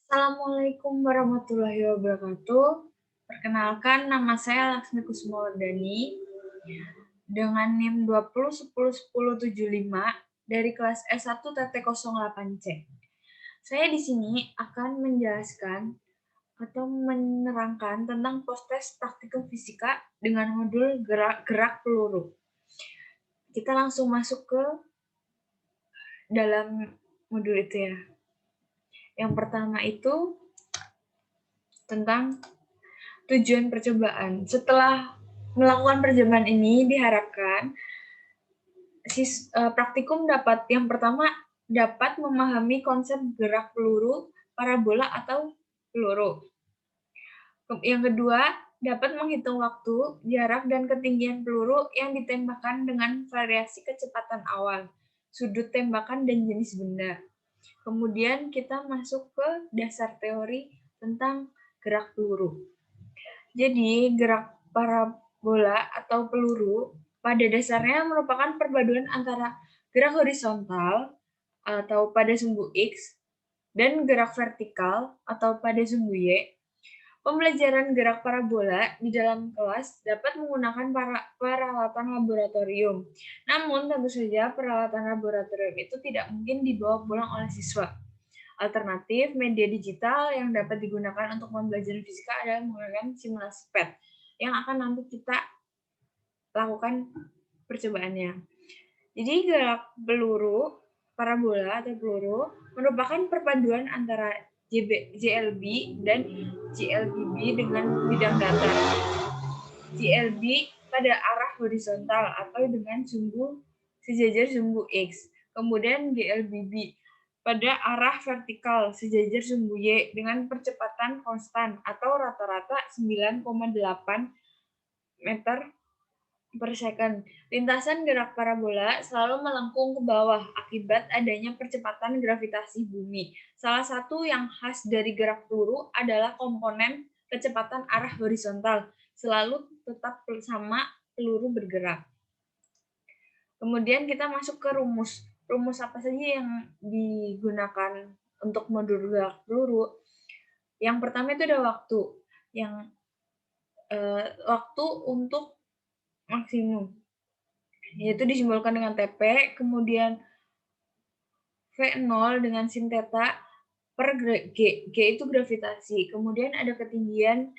Assalamualaikum warahmatullahi wabarakatuh. Perkenalkan, nama saya Laksmi Kusumawardani dengan NIM 20101075 dari kelas S1 TT08C. Saya di sini akan menjelaskan atau menerangkan tentang proses praktikum fisika dengan modul gerak peluru. Kita langsung masuk ke dalam modul itu ya. Yang pertama itu tentang tujuan percobaan. Setelah melakukan percobaan ini diharapkan praktikum yang pertama dapat memahami konsep gerak peluru, parabola atau peluru. Yang kedua, dapat menghitung waktu, jarak, dan ketinggian peluru yang ditembakkan dengan variasi kecepatan awal, sudut tembakan, dan jenis benda. Kemudian kita masuk ke dasar teori tentang gerak peluru. Jadi, gerak parabola atau peluru pada dasarnya merupakan perpaduan antara gerak horizontal atau pada sumbu X dan gerak vertikal atau pada sumbu Y. Pembelajaran gerak parabola di dalam kelas dapat menggunakan peralatan laboratorium. Namun, tentu saja peralatan laboratorium itu tidak mungkin dibawa pulang oleh siswa. Alternatif, media digital yang dapat digunakan untuk pembelajaran fisika adalah menggunakan simulasi PET yang akan nanti kita lakukan percobaannya. Jadi gerak peluru, parabola atau peluru merupakan perpaduan antara JLB dan JLBB dengan bidang datar. JLB pada arah horizontal atau dengan sumbu sejajar sumbu X. Kemudian JLBB pada arah vertikal sejajar sumbu Y dengan percepatan konstan atau rata-rata 9,8 meter per second. Lintasan gerak parabola selalu melengkung ke bawah akibat adanya percepatan gravitasi bumi. Salah satu yang khas dari gerak peluru adalah komponen kecepatan arah horizontal, selalu tetap sama peluru bergerak. Kemudian kita masuk ke rumus. Rumus apa saja yang digunakan untuk modul gerak peluru? Yang pertama itu ada waktu. Waktu untuk maksimum, yaitu disimbolkan dengan TP, kemudian V0 dengan sin theta per G. G itu gravitasi. Kemudian ada ketinggian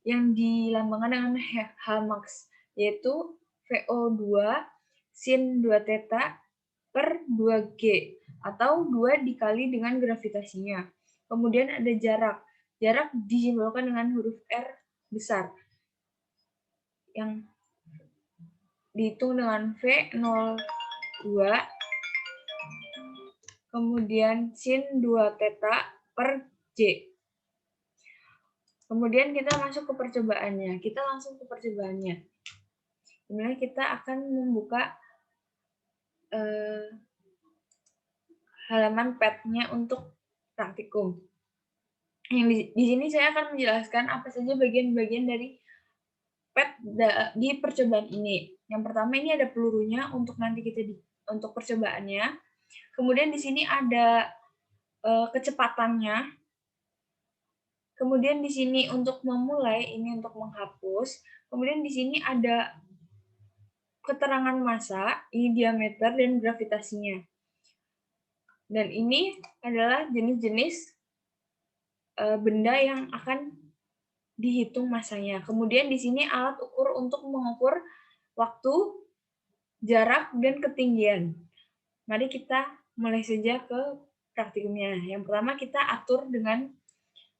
yang dilambangkan dengan H max, yaitu VO2 sin 2 theta per 2G, atau 2 dikali dengan gravitasinya. Kemudian ada jarak. Jarak disimbolkan dengan huruf R besar, yang dihitung dengan V02, kemudian sin 2 theta per J. Kemudian kita masuk ke percobaannya. Kita langsung ke percobaannya. Dimana kita akan membuka halaman PET-nya untuk praktikum. Yang di sini saya akan menjelaskan apa saja bagian-bagian dari PET di percobaan ini. Yang pertama ini ada pelurunya untuk nanti untuk percobaannya. Kemudian di sini ada kecepatannya. Kemudian di sini untuk memulai, ini untuk menghapus. Kemudian di sini ada keterangan massa, ini diameter dan gravitasinya. Dan ini adalah jenis-jenis benda yang akan dihitung massanya. Kemudian di sini alat ukur untuk mengukur waktu, jarak, dan ketinggian. Mari kita mulai saja ke praktikumnya. Yang pertama kita atur dengan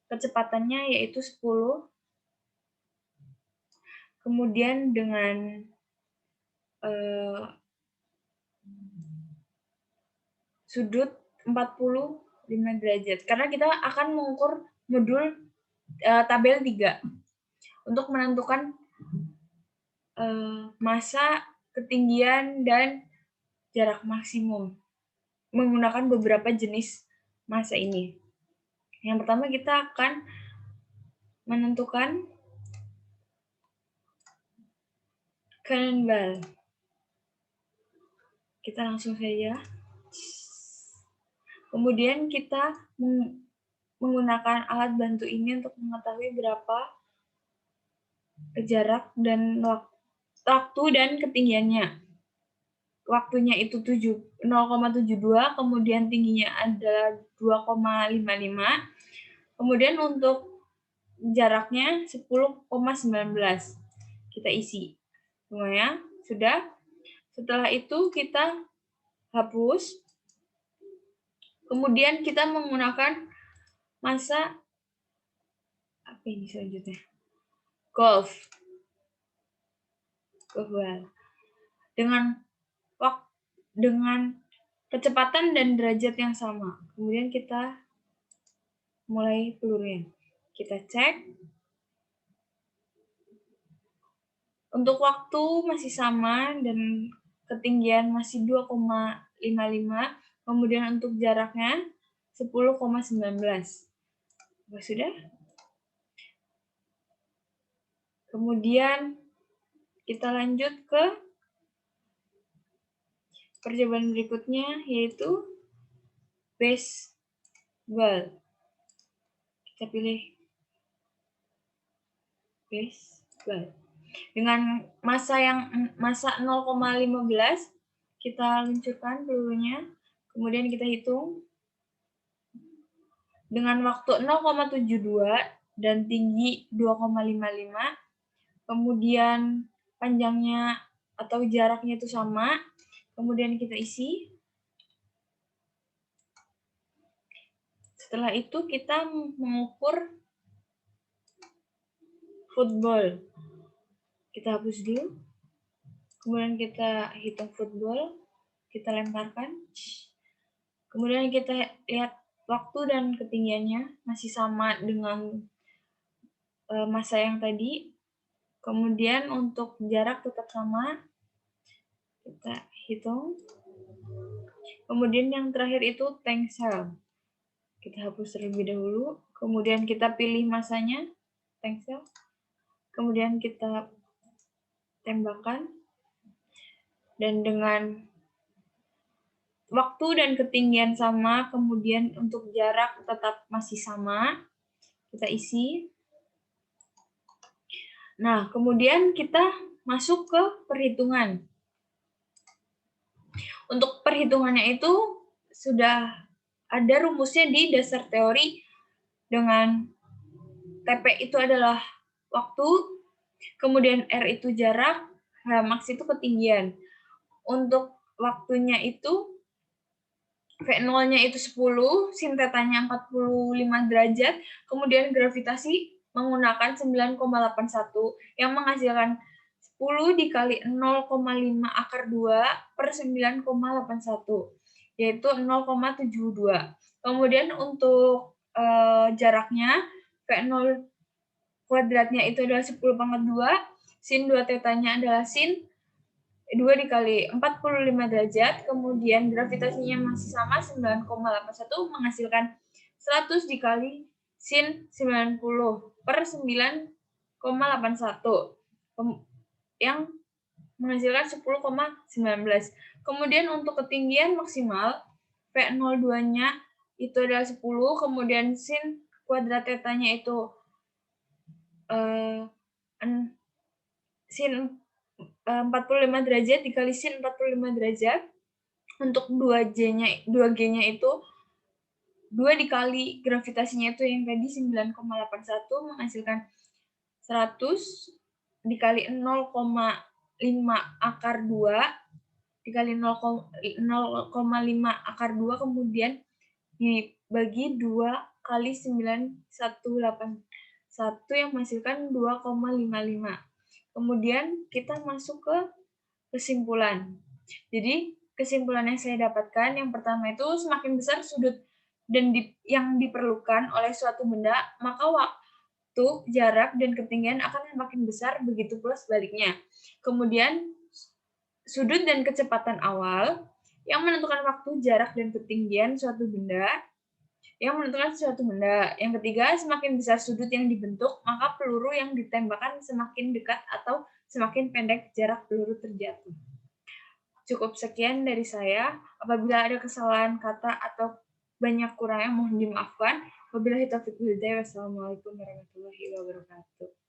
kecepatannya yaitu 10, kemudian dengan sudut 45 derajat. Karena kita akan mengukur modul tabel 3 untuk menentukan massa, ketinggian, dan jarak maksimum menggunakan beberapa jenis massa ini. Yang pertama kita akan menentukan cannonball. Kita langsung saja. Kemudian kita menggunakan alat bantu ini untuk mengetahui berapa jarak dan waktu dan ketinggiannya. Waktunya itu 0,72, kemudian tingginya adalah 2,55, kemudian untuk jaraknya 10,19. Kita isi semuanya, sudah. Setelah itu kita hapus, kemudian kita menggunakan masa apa ini selanjutnya? Golf ball. Dengan kecepatan dan derajat yang sama. Kemudian kita mulai pelurunya. Kita cek. Untuk waktu masih sama dan ketinggian masih 2,55. Kemudian untuk jaraknya 10,19. Sudah? Kemudian kita lanjut ke percobaan berikutnya, yaitu baseball. Kita pilih baseball. Dengan masa 0,15, kita luncurkan pelurunya, kemudian kita hitung. Dengan waktu 0,72 dan tinggi 2,55, kemudian panjangnya atau jaraknya itu sama, kemudian kita isi. Setelah itu kita mengukur football. Kita hapus dulu. Kemudian kita hitung football. Kita lemparkan. Kemudian kita lihat waktu dan ketinggiannya masih sama dengan masa yang tadi. Kemudian untuk jarak tetap sama. Kita hitung. Kemudian yang terakhir itu tank cell. Kita hapus terlebih dahulu. Kemudian kita pilih masanya, tank cell. Kemudian kita tembakan. Dan dengan waktu dan ketinggian sama, kemudian untuk jarak tetap masih sama, kita isi. Nah, kemudian kita masuk ke perhitungan. Untuk perhitungannya itu sudah ada rumusnya di dasar teori, dengan TP itu adalah waktu, kemudian R itu jarak, H max itu ketinggian. Untuk waktunya itu V0-nya itu 10, sin tetanya 45 derajat, kemudian gravitasi menggunakan 9,81 yang menghasilkan 10 dikali 0,5 akar 2 per 9,81, yaitu 0,72. Kemudian untuk jaraknya, V0 kuadratnya itu adalah 10/2, sin 2 tetanya adalah sin 2 dikali 45 derajat, kemudian gravitasinya masih sama 9,81 menghasilkan 100 dikali sin 90 per 9,81 yang menghasilkan 10,19. Kemudian untuk ketinggian maksimal V02-nya itu adalah 10, kemudian sin kuadrat tetanya itu sin 45 derajat dikali sin 45 derajat. Untuk 2G-nya itu 2 dikali gravitasinya itu yang tadi 9,81 menghasilkan 100 dikali 0,5 akar 2 dikali 0,5 akar 2, kemudian dibagi 2 kali 9181 yang menghasilkan 2,55. Kemudian kita masuk ke kesimpulan. Jadi kesimpulan yang saya dapatkan, yang pertama itu semakin besar sudut dan yang diperlukan oleh suatu benda, maka waktu, jarak, dan ketinggian akan semakin besar, begitu pula sebaliknya. Kemudian sudut dan kecepatan awal yang menentukan waktu, jarak, dan ketinggian suatu benda, yang menentukan suatu benda. Yang ketiga, semakin besar sudut yang dibentuk, maka peluru yang ditembakkan semakin dekat atau semakin pendek jarak peluru terjatuh. Cukup sekian dari saya. Apabila ada kesalahan kata atau banyak kurangnya mohon dimaafkan. Wabillahi taufiq wal hidayah. Wassalamualaikum warahmatullahi wabarakatuh.